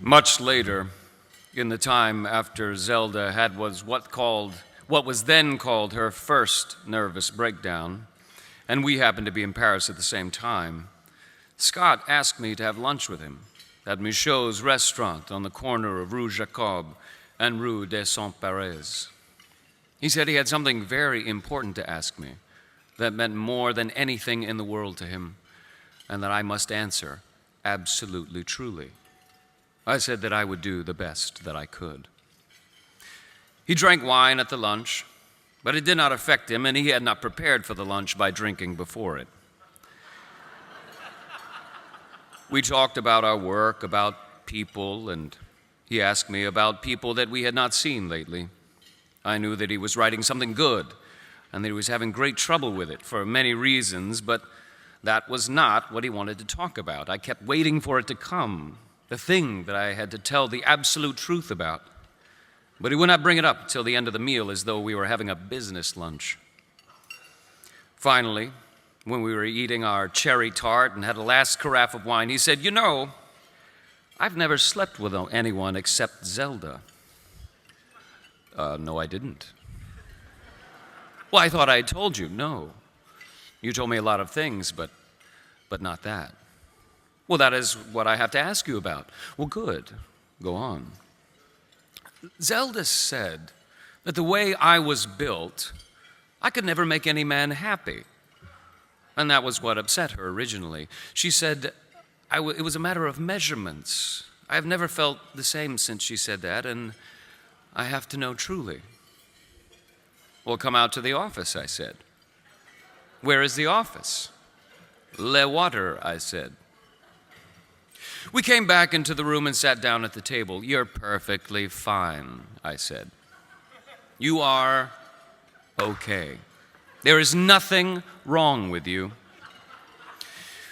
Much later, in the time after Zelda had what was then called her first nervous breakdown, and we happened to be in Paris at the same time, Scott asked me to have lunch with him at Michaud's restaurant on the corner of Rue Jacob and Rue des Saints-Pères. He said he had something very important to ask me that meant more than anything in the world to him, and that I must answer absolutely truly. I said that I would do the best that I could. He drank wine at the lunch, but it did not affect him, and he had not prepared for the lunch by drinking before it. We talked about our work, about people, and he asked me about people that we had not seen lately. I knew that he was writing something good, and that he was having great trouble with it for many reasons, but that was not what he wanted to talk about. I kept waiting for it to come, the thing that I had to tell the absolute truth about. But he would not bring it up till the end of the meal, as though we were having a business lunch. Finally, when we were eating our cherry tart and had a last carafe of wine, he said, "You know, I've never slept with anyone except Zelda." No, I didn't. Well, I thought I had told you. No. You told me a lot of things, but not that. Well, that is what I have to ask you about. Well, good. Go on. Zelda said that the way I was built, I could never make any man happy. And that was what upset her originally. She said it was a matter of measurements. I have never felt the same since she said that, and I have to know truly. Well, come out to the office, I said. Where is the office? Le Water, I said. We came back into the room and sat down at the table. You're perfectly fine, I said. You are okay. There is nothing wrong with you.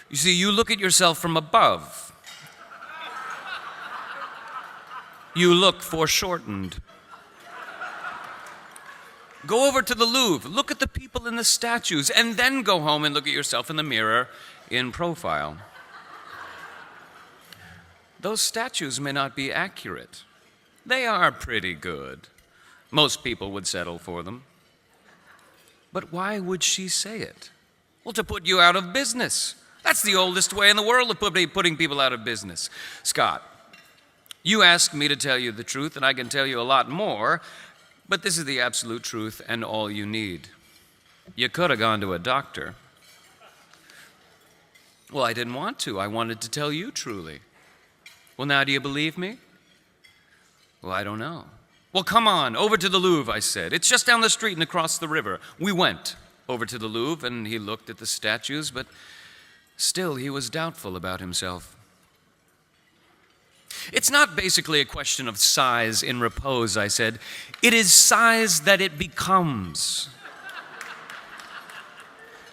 You see, you look at yourself from above. You look foreshortened. Go over to the Louvre, look at the people in the statues, and then go home and look at yourself in the mirror in profile. Those statues may not be accurate. They are pretty good. Most people would settle for them. But why would she say it? Well, to put you out of business. That's the oldest way in the world of putting people out of business. Scott, you asked me to tell you the truth, and I can tell you a lot more, but this is the absolute truth and all you need. You could have gone to a doctor. Well, I didn't want to. I wanted to tell you truly. Well, now do you believe me? Well, I don't know. Well, come on, over to the Louvre, I said. It's just down the street and across the river. We went over to the Louvre, and he looked at the statues, but still he was doubtful about himself. It's not basically a question of size in repose, I said. It is size that it becomes.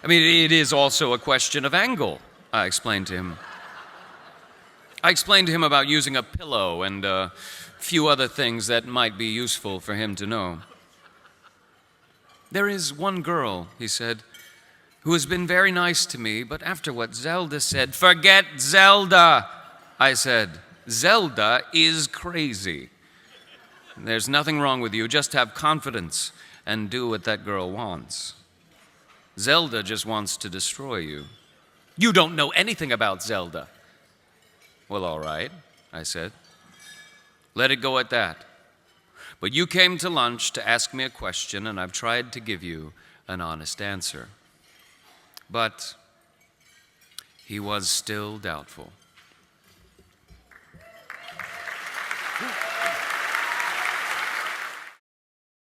I mean, it is also a question of angle, I explained to him. I explained to him about using a pillow and a few other things that might be useful for him to know. There is one girl, he said, who has been very nice to me, but after what Zelda said, forget Zelda, I said. Zelda is crazy. There's nothing wrong with you. Just have confidence and do what that girl wants. Zelda just wants to destroy you. You don't know anything about Zelda. Well, all right, I said. Let it go at that. But you came to lunch to ask me a question, and I've tried to give you an honest answer. But he was still doubtful.